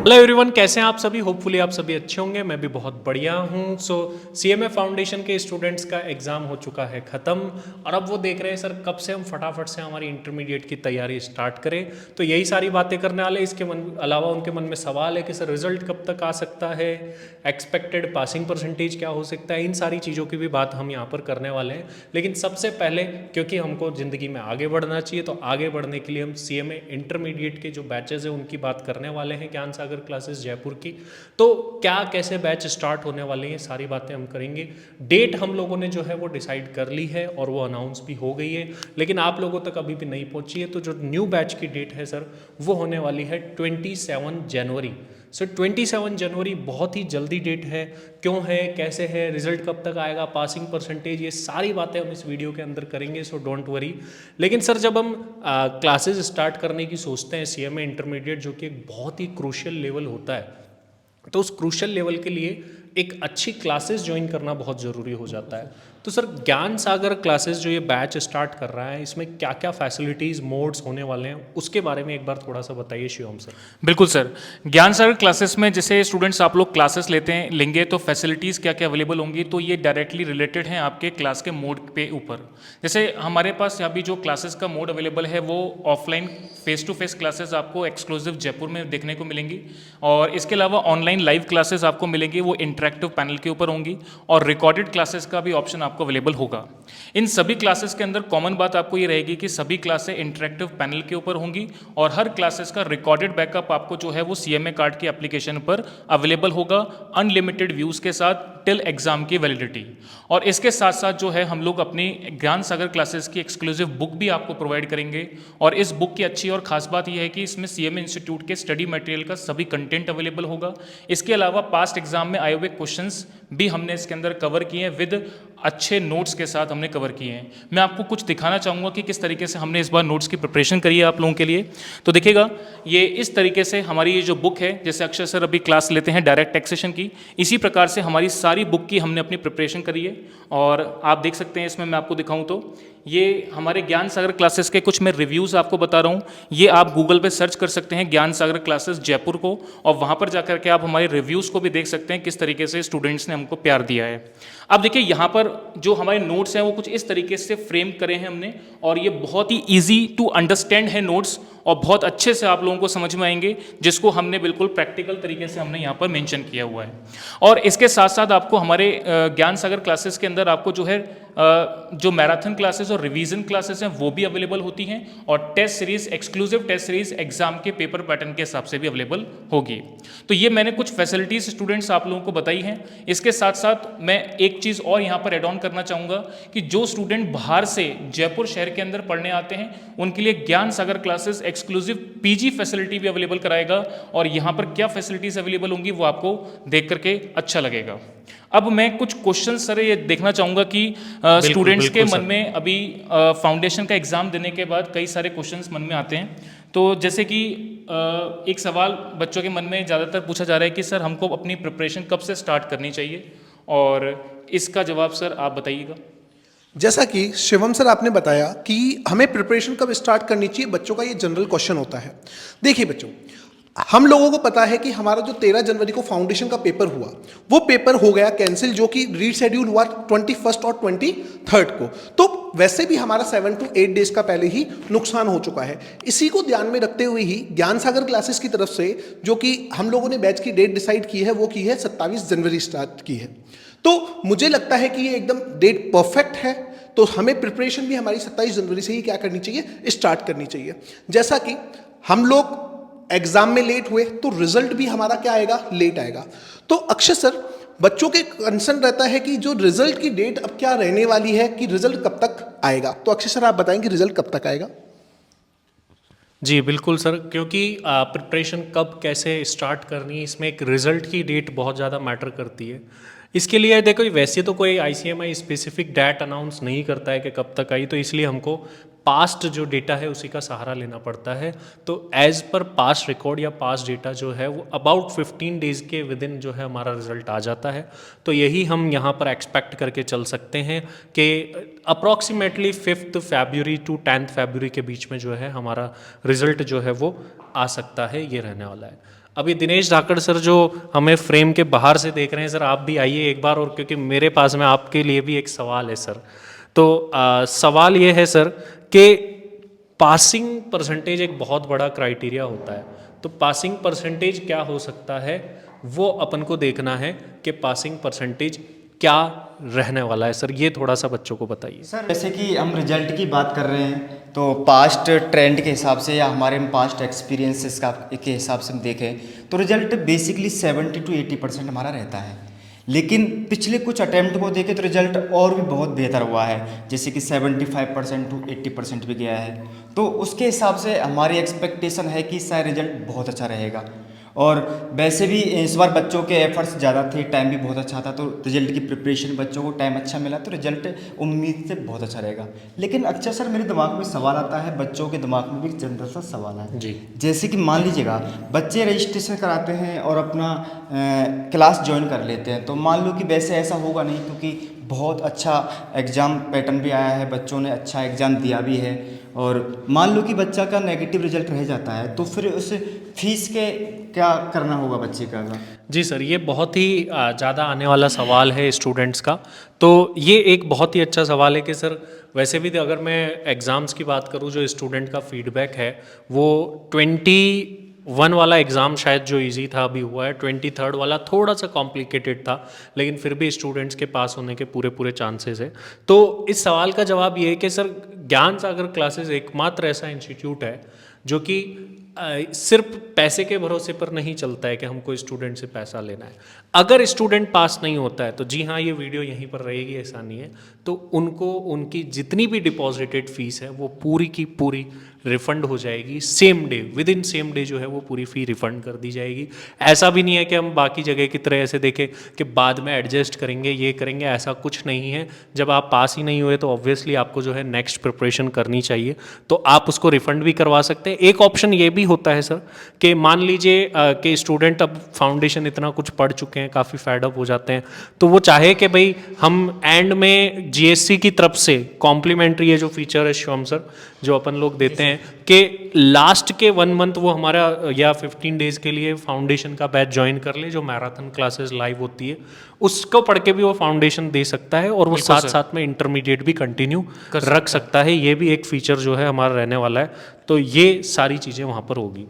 Hello everyone, कैसे हैं आप सभी। होपफुली आप सभी अच्छे होंगे। मैं भी बहुत बढ़िया हूं। सीएमए फाउंडेशन के स्टूडेंट्स का एग्ज़ाम हो चुका है ख़त्म और अब वो देख रहे हैं सर कब से हम फटाफट से हमारी इंटरमीडिएट की तैयारी स्टार्ट करें। तो यही सारी बातें करने वाले। इसके अलावा उनके मन में सवाल है कि सर रिजल्ट कब तक आ सकता है, एक्सपेक्टेड पासिंग परसेंटेज क्या हो सकता है। इन सारी चीज़ों की भी बात हम यहाँ पर करने वाले हैं। लेकिन सबसे पहले, क्योंकि हमको ज़िंदगी में आगे बढ़ना चाहिए, तो आगे बढ़ने के लिए हम सीएमए इंटरमीडिएट के जो बैचेज हैं उनकी बात करने वाले हैं, ज्ञान सागर क्लासेस जयपुर की। तो क्या कैसे बैच स्टार्ट होने वाले हैं, सारी बातें हम करेंगे। डेट हम लोगों ने जो है वो डिसाइड कर ली है और वो अनाउंस भी हो गई है, लेकिन आप लोगों तक अभी भी नहीं पहुंची है। तो जो न्यू बैच की डेट है सर, वो होने वाली है 27 जनवरी। सर 27 जनवरी बहुत ही जल्दी डेट है। क्यों है, कैसे है, रिजल्ट कब तक आएगा, पासिंग परसेंटेज, ये सारी बातें हम इस वीडियो के अंदर करेंगे। So don't worry. लेकिन सर जब हम क्लासेस स्टार्ट करने की सोचते हैं सीएमए इंटरमीडिएट, जो कि एक बहुत ही क्रूशियल लेवल होता है, तो उस क्रूशियल लेवल के लिए एक अच्छी क्लासेस ज्वाइन करना बहुत ज़रूरी हो जाता है। तो सर ज्ञान सागर क्लासेस जो ये बैच स्टार्ट कर रहा है, इसमें क्या क्या फैसिलिटीज़, मोड्स होने वाले हैं, उसके बारे में एक बार थोड़ा सा बताइए शिवम सर। बिल्कुल सर। ज्ञान सागर क्लासेस में जैसे स्टूडेंट्स आप लोग क्लासेस लेंगे तो फैसिलिटीज़ क्या क्या अवेलेबल होंगी, तो ये डायरेक्टली रिलेटेड हैं आपके क्लास के मोड पे ऊपर। जैसे हमारे पास अभी जो क्लासेस का मोड अवेलेबल है वो offline face to face classes आपको एक्सक्लूसिव जयपुर में देखने को मिलेंगी, और इसके अलावा ऑनलाइन लाइव क्लासेस आपको मिलेंगी, वो इंटरेक्टिव पैनल के ऊपर होंगी, और रिकॉर्डेड क्लासेस का भी ऑप्शन आपको अवेलेबल होगा। इन सभी क्लासेस के अंदर कॉमन बात आपको ये रहेगी कि सभी क्लासें इंटरेक्टिव पैनल के ऊपर होंगी, और हर क्लासेस का रिकॉर्डेड बैकअप आपको जो है वो सीएमए कार्ड की एप्लीकेशन पर अवेलेबल होगा, अनलिमिटेड व्यूज़ के साथ टिल एग्जाम की वैलिडिटी। और इसके साथ साथ जो है हम लोग अपनी ज्ञान सागर क्लासेस की एक्सक्लूसिव बुक भी आपको प्रोवाइड करेंगे, और इस बुक की अच्छी और खास बात यह है कि इसमें सीएमए इंस्टीट्यूट के स्टडी मटेरियल का सभी कंटेंट अवेलेबल होगा। इसके अलावा पास्ट एग्जाम में आए हुए क्वेश्चंस भी हमने इसके अंदर कवर किए हैं, विद अच्छे नोट्स के साथ हमने कवर किए हैं। मैं आपको कुछ दिखाना चाहूँगा कि किस तरीके से हमने इस बार नोट्स की प्रिपरेशन करी है आप लोगों के लिए। तो देखिएगा, ये इस तरीके से हमारी ये जो बुक है, जैसे अक्षय सर अभी क्लास लेते हैं डायरेक्ट टैक्सेशन की, इसी प्रकार से हमारी सारी बुक की हमने अपनी प्रिपरेशन करी है। और आप देख सकते हैं, इसमें मैं आपको दिखाऊं तो ये हमारे ज्ञान सागर क्लासेस के कुछ मैं रिव्यूज़ आपको बता रहा हूँ। ये आप गूगल पे सर्च कर सकते हैं ज्ञान सागर क्लासेस जयपुर को, और वहाँ पर जाकर के आप हमारे रिव्यूज़ को भी देख सकते हैं किस तरीके से स्टूडेंट्स ने हमको प्यार दिया है। अब देखिए, यहाँ पर जो हमारे नोट्स हैं वो कुछ इस तरीके से फ्रेम करे हैं हमने, और ये बहुत ही ईजी टू अंडरस्टैंड है नोट्स, और बहुत अच्छे से आप लोगों को समझ में आएंगे, जिसको हमने बिल्कुल प्रैक्टिकल तरीके से हमने यहाँ पर मेंशन किया हुआ है। और इसके साथ साथ आपको हमारे ज्ञान सागर क्लासेस के अंदर आपको जो है जो मैराथन क्लासेस और रिवीजन क्लासेस हैं वो भी अवेलेबल होती हैं, और test series, exclusive test series exam के पेपर पैटर्न के हिसाब से भी अवेलेबल होगी। तो ये मैंने कुछ फैसिलिटीज स्टूडेंट्स आप लोगों को बताई हैं। इसके साथ साथ मैं एक चीज़ और यहाँ पर एड ऑन करना चाहूँगा कि जो स्टूडेंट बाहर से जयपुर शहर के अंदर पढ़ने आते हैं, उनके लिए ज्ञान सागर क्लासेस एक्सक्लूसिव पीजी फैसिलिटी भी अवेलेबल कराएगा, और यहाँ पर क्या फैसिलिटीज अवेलेबल होंगी वो आपको देख करके अच्छा लगेगा। अब मैं कुछ क्वेश्चन सर ये देखना चाहूँगा कि स्टूडेंट्स के मन में अभी फाउंडेशन का एग्ज़ाम देने के बाद कई सारे क्वेश्चंस मन में आते हैं। तो जैसे कि एक सवाल बच्चों के मन में ज़्यादातर पूछा जा रहा है कि सर हमको अपनी प्रिपरेशन कब से स्टार्ट करनी चाहिए, और इसका जवाब सर आप बताइएगा। जैसा कि शिवम सर आपने बताया कि हमें प्रिपरेशन कब स्टार्ट करनी चाहिए, बच्चों का ये जनरल क्वेश्चन होता है। देखिए बच्चों, हम लोगों को पता है कि हमारा जो 13 जनवरी को फाउंडेशन का पेपर हुआ, वो पेपर हो गया कैंसिल, जो कि रीशेड्यूल हुआ 21 और 23 को। तो वैसे भी हमारा 7 to 8 डेज का पहले ही नुकसान हो चुका है। इसी को ध्यान में रखते हुए ही ज्ञान सागर क्लासेस की तरफ से जो कि हम लोगों ने बैच की डेट डिसाइड की है, वो की है 27 जनवरी स्टार्ट की है। तो मुझे लगता है कि ये एकदम डेट परफेक्ट है। तो हमें प्रिपरेशन भी हमारी 27 जनवरी से ही क्या करनी चाहिए, स्टार्ट करनी चाहिए। जैसा कि हम लोग एग्जाम में लेट हुए तो रिजल्ट भी हमारा क्या आएगा, लेट आएगा। तो अक्षय सर, बच्चों के कंसर्न रहता है कि जो रिजल्ट की डेट अब क्या रहने वाली है, कि रिजल्ट कब तक आएगा। तो अक्षय सर आप बताएंगे रिजल्ट कब तक आएगा। जी बिल्कुल सर, क्योंकि प्रिपरेशन कब कैसे स्टार्ट करनी है, इसमें एक रिज़ल्ट की डेट बहुत ज़्यादा मैटर करती है। इसके लिए देखो, वैसे तो कोई आईसीएमआई स्पेसिफिक डेट अनाउंस नहीं करता है कि कब तक आई, तो इसलिए हमको पास्ट जो डेटा है उसी का सहारा लेना पड़ता है। तो एज पर पास्ट रिकॉर्ड या पास्ट डेटा जो है वो अबाउट 15 डेज़ के विद इन जो है हमारा रिजल्ट आ जाता है। तो यही हम यहाँ पर एक्सपेक्ट करके चल सकते हैं कि अप्रॉक्सीमेटली 5 फरवरी टू 10 फरवरी के बीच में जो है हमारा रिजल्ट जो है वो आ सकता है, ये रहने वाला है। अभी दिनेश धाकड़ सर जो हमें फ्रेम के बाहर से देख रहे हैं, सर आप भी आइए एक बार, और क्योंकि मेरे पास में आपके लिए भी एक सवाल है सर। तो सवाल ये है सर कि पासिंग परसेंटेज एक बहुत बड़ा क्राइटेरिया होता है, तो पासिंग परसेंटेज क्या हो सकता है वो अपन को देखना है कि पासिंग परसेंटेज क्या रहने वाला है सर, ये थोड़ा सा बच्चों को बताइए। सर जैसे कि हम रिजल्ट की बात कर रहे हैं तो पास्ट ट्रेंड के हिसाब से या हमारे पास्ट एक्सपीरियंसेस के हिसाब से हम देखें तो रिजल्ट बेसिकली 70 to 80% हमारा रहता है। लेकिन पिछले कुछ अटैम्प्ट को देखें तो रिजल्ट और भी बहुत बेहतर हुआ है, जैसे कि 75% to 80% भी गया है। तो उसके हिसाब से हमारी एक्सपेक्टेशन है कि शायद रिजल्ट बहुत अच्छा रहेगा। और वैसे भी इस बार बच्चों के एफर्ट्स ज़्यादा थे, टाइम भी बहुत अच्छा था, तो रिजल्ट की प्रिपरेशन बच्चों को टाइम अच्छा मिला तो रिजल्ट उम्मीद से बहुत अच्छा रहेगा। लेकिन अच्छा सर मेरे दिमाग में सवाल आता है, बच्चों के दिमाग में भी एक जनरल सा सवाल है जी। जैसे कि मान लीजिएगा बच्चे रजिस्ट्रेशन कराते हैं और अपना क्लास ज्वाइन कर लेते हैं, तो मान लो कि वैसे ऐसा होगा नहीं, क्योंकि बहुत अच्छा एग्ज़ाम पैटर्न भी आया है, बच्चों ने अच्छा एग्ज़ाम दिया भी है। और मान लो कि बच्चा का नेगेटिव रिजल्ट रह जाता है तो फिर उस फीस के क्या करना होगा बच्चे का? जी सर, ये बहुत ही ज़्यादा आने वाला सवाल है स्टूडेंट्स का। तो ये एक बहुत ही अच्छा सवाल है कि सर वैसे भी अगर मैं एग्ज़ाम्स की बात करूँ, जो स्टूडेंट का फीडबैक है वो 21 वाला एग्ज़ाम शायद जो इजी था अभी हुआ है, 23rd वाला थोड़ा सा कॉम्प्लिकेटेड था, लेकिन फिर भी स्टूडेंट्स के पास होने के पूरे चांसेस है। तो इस सवाल का जवाब ये है कि सर ज्ञान सागर क्लासेस एकमात्र ऐसा इंस्टीट्यूट है जो कि सिर्फ पैसे के भरोसे पर नहीं चलता है कि हमको स्टूडेंट से पैसा लेना है। अगर स्टूडेंट पास नहीं होता है तो जी हाँ, ये वीडियो यहीं पर रहेगी, ऐसा नहीं है, तो उनको उनकी जितनी भी डिपॉजिटेड फीस है वो पूरी की पूरी रिफंड हो जाएगी same day, with in same day जो है वो पूरी फ़ी रिफंड कर दी जाएगी। ऐसा भी नहीं है कि हम बाकी जगह की तरह ऐसे देखें कि बाद में एडजस्ट करेंगे, ये करेंगे, ऐसा कुछ नहीं है। जब आप पास ही नहीं हुए तो ऑब्वियसली आपको जो है नेक्स्ट प्रिपरेशन करनी चाहिए, तो आप उसको रिफंड भी करवा सकते हैं। एक ऑप्शन ये भी होता है सर कि मान लीजिए कि स्टूडेंट अब फाउंडेशन इतना कुछ पढ़ चुके हैं, काफ़ी फैड अप हो जाते हैं, तो वो चाहे कि भाई हम एंड में जीएससी की तरफ से कॉम्प्लीमेंट्री ये जो फीचर है शिवम सर जो अपन लोग देते हैं कि लास्ट के 1 मंथ वो हमारा या 15 डेज़ के लिए फाउंडेशन का बैच ज्वाइन कर ले, जो मैराथन क्लासेस लाइव होती है, उसको पढ़ के भी वो फाउंडेशन दे सकता है और वो साथ साथ में इंटरमीडिएट भी कंटिन्यू रख सकता है। ये भी एक फीचर जो है हमारा रहने वाला है, तो ये सारी चीज़ें वहाँ पर होगी।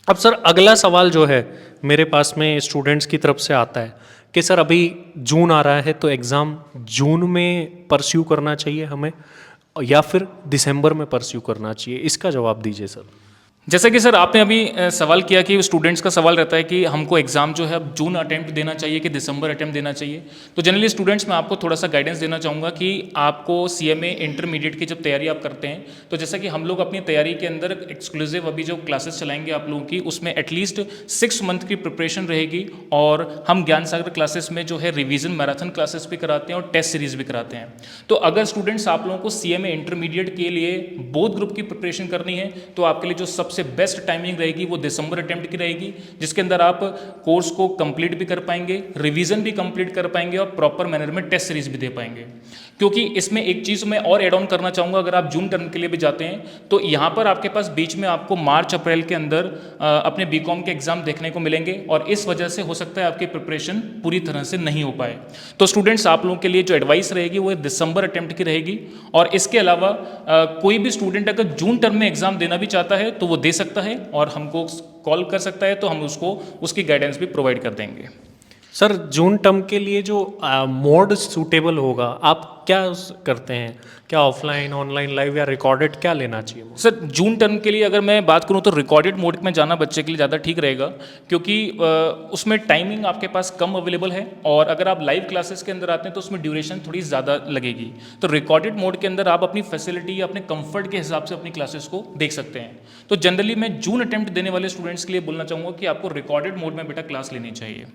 अब सर अगला सवाल जो है मेरे पास में स्टूडेंट्स की तरफ से आता है कि सर अभी जून आ रहा है तो एग्ज़ाम जून में परस्यू करना चाहिए हमें या फिर दिसंबर में परस्यू करना चाहिए, इसका जवाब दीजिए सर। जैसा कि सर आपने अभी सवाल किया कि स्टूडेंट्स का सवाल रहता है कि हमको एग्जाम जो है अब जून अटेम्प्ट देना चाहिए कि दिसंबर अटेम्प्ट देना चाहिए। तो जनरली स्टूडेंट्स मैं आपको थोड़ा सा गाइडेंस देना चाहूँगा कि आपको सीएमए इंटरमीडिएट की जब तैयारी आप करते हैं तो जैसा कि हम लोग अपनी तैयारी के अंदर एक्सक्लूसिव अभी जो क्लासेस चलाएंगे आप लोगों की, उसमें एटलीस्ट 6 मंथ की प्रिपरेशन रहेगी। और हम ज्ञान सागर क्लासेस में जो है रिवीजन मैराथन क्लासेस भी कराते हैं और टेस्ट सीरीज भी कराते हैं। तो अगर स्टूडेंट्स आप लोगों को सीएमए इंटरमीडिएट के लिए बोथ ग्रुप की प्रिपरेशन करनी है तो आपके लिए जो सबसे बेस्ट टाइमिंग रहेगी वो दिसंबर अटेम्प्ट की रहेगी, जिसके अंदर आप कोर्स को कंप्लीट भी कर पाएंगे, रिवीजन भी कंप्लीट कर पाएंगे और प्रॉपर मैनर में टेस्ट सीरीज भी दे पाएंगे। क्योंकि इसमें एक चीज़ मैं और एड ऑन करना चाहूँगा, अगर आप जून टर्म के लिए भी जाते हैं तो यहाँ पर आपके पास बीच में आपको मार्च अप्रैल के अंदर अपने बीकॉम के एग्जाम देखने को मिलेंगे और इस वजह से हो सकता है आपकी प्रिपरेशन पूरी तरह से नहीं हो पाए। तो स्टूडेंट्स आप लोगों के लिए जो एडवाइस रहेगी वो दिसंबर अटेम्प्ट की रहेगी। और इसके अलावा कोई भी स्टूडेंट अगर जून टर्म में एग्जाम देना भी चाहता है तो वो दे सकता है और हमको कॉल कर सकता है, तो हम उसको उसकी गाइडेंस भी प्रोवाइड कर देंगे। सर जून टर्म के लिए जो मोड सूटेबल होगा आप क्या करते हैं, क्या ऑफलाइन ऑनलाइन लाइव या रिकॉर्डेड, क्या लेना चाहिए? सर जून टर्म के लिए अगर मैं बात करूं तो रिकॉर्डेड मोड में जाना बच्चे के लिए ज़्यादा ठीक रहेगा, क्योंकि उसमें टाइमिंग आपके पास कम अवेलेबल है और अगर आप लाइव क्लासेस के अंदर आते हैं तो उसमें ड्यूरेशन थोड़ी ज़्यादा लगेगी। तो रिकॉर्डेड मोड के अंदर आप अपनी फैसिलिटी या अपने कंफर्ट के हिसाब से अपनी क्लासेस को देख सकते हैं। तो जनरली मैं जून अटेम्प्ट देने वाले स्टूडेंट्स के लिए बोलना चाहूँगा कि आपको रिकॉर्डेड मोड में बेटा क्लास लेनी चाहिए।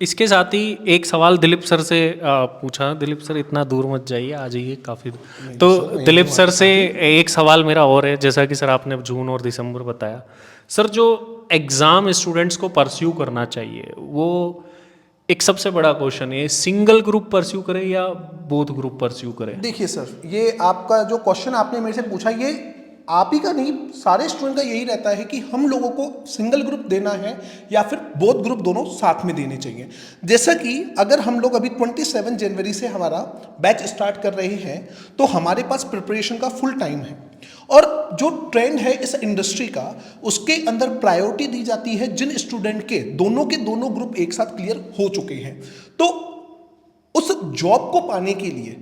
इसके साथ ही एक सवाल दिलीप सर से पूछा। दिलीप सर इतना दूर मत जाइए, आ जाइए काफ़ी। तो दिलीप सर से एक सवाल मेरा और है, जैसा कि सर आपने जून और दिसंबर बताया, सर जो एग्ज़ाम स्टूडेंट्स को परस्यू करना चाहिए वो एक सबसे बड़ा क्वेश्चन है, सिंगल ग्रुप परस्यू करें या बोथ ग्रुप परस्यू करें? देखिए सर, ये आपका जो क्वेश्चन आपने मेरे से पूछा ये आप ही का नहीं, सारे स्टूडेंट का यही रहता है कि हम लोगों को सिंगल ग्रुप देना है या फिर बोथ ग्रुप दोनों साथ में देने चाहिए। जैसा कि अगर हम लोग अभी 27 जनवरी से हमारा बैच स्टार्ट कर रहे हैं तो हमारे पास प्रिपरेशन का फुल टाइम है, और जो ट्रेंड है इस इंडस्ट्री का उसके अंदर प्रायोरिटी दी जाती है जिन स्टूडेंट के दोनों ग्रुप एक साथ क्लियर हो चुके हैं। तो उस जॉब को पाने के लिए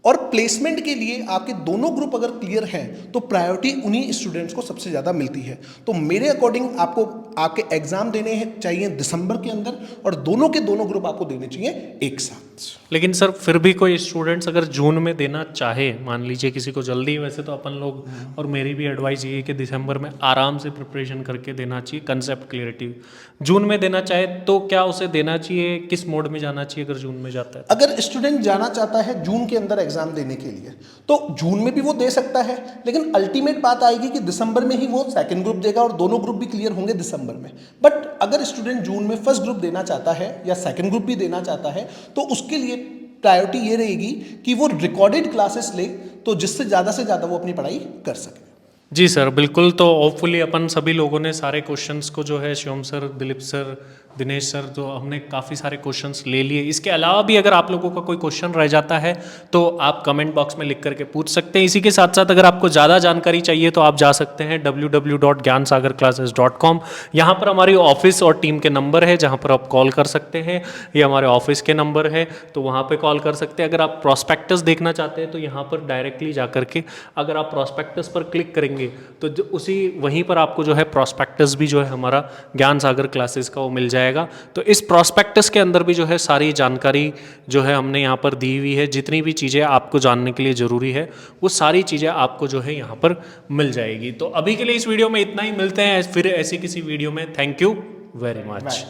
और प्लेसमेंट के लिए आपके दोनों ग्रुप अगर क्लियर हैं तो प्रायोरिटी उन्हीं स्टूडेंट्स को सबसे ज़्यादा मिलती है। तो मेरे अकॉर्डिंग आपको आपके एग्जाम देने चाहिए दिसंबर के अंदर, और दोनों के दोनों ग्रुप आपको देने चाहिए एक साथ। लेकिन सर फिर भी कोई स्टूडेंट्स अगर जून में देना चाहे, मान लीजिए किसी को जल्दी, वैसे तो अपन लोग और मेरी भी एडवाइस ये है कि दिसंबर में आराम से प्रिपरेशन करके देना चाहिए, कंसेप्ट क्लियरिटी। जून में देना चाहे तो क्या उसे देना चाहिए, किस मोड में जाना चाहिए अगर जून में जाता है? अगर स्टूडेंट जाना चाहता है जून के अंदर एग्जाम देने के लिए तो जून में भी वो दे सकता है, लेकिन अल्टीमेट बात आएगी कि दिसंबर में ही वो सेकंड ग्रुप देगा और दोनों ग्रुप भी क्लियर होंगे दिसंबर में। बट अगर स्टूडेंट जून में फर्स्ट ग्रुप देना चाहता है या सेकंड ग्रुप भी देना चाहता है तो उसके लिए प्रायोरिटी ये रहेगी कि वो रिकॉर्डेड क्लासेस ले, तो जिससे ज़्यादा से ज़्यादा वो अपनी पढ़ाई कर सके। जी सर, बिल्कुल। तो होपफुली अपन सभी लोगों ने सारे क्वेश्चंस को जो है Shivam sir, Dilip sir, Dinesh sir, तो हमने काफ़ी सारे क्वेश्चंस ले लिए। इसके अलावा भी अगर आप लोगों का कोई क्वेश्चन रह जाता है तो आप कमेंट बॉक्स में लिख करके पूछ सकते हैं। इसी के साथ साथ अगर आपको ज़्यादा जानकारी चाहिए तो आप जा सकते हैं www.gyansagarclasses.com। यहाँ पर हमारी ऑफिस और टीम के नंबर है जहाँ पर आप कॉल कर सकते हैं। ये हमारे ऑफिस के नंबर है, तो वहाँ पर कॉल कर सकते हैं। अगर आप प्रॉस्पेक्टस देखना चाहते हैं तो यहाँ पर डायरेक्टली जा करके अगर आप प्रॉस्पेक्टस पर क्लिक करेंगे तो उसी वहीं पर आपको जो है प्रॉस्पेक्टस भी जो है हमारा ज्ञान सागर क्लासेस का वो मिल जाएगा। तो इस प्रॉस्पेक्टस के अंदर भी जो है सारी जानकारी जो है हमने यहाँ पर दी हुई है। जितनी भी चीज़ें आपको जानने के लिए ज़रूरी है वो सारी चीज़ें आपको जो है यहाँ पर मिल जाएगी। तो अभी के लिए इस वीडियो में इतना ही, मिलते हैं फिर ऐसी किसी वीडियो में। Thank you very much.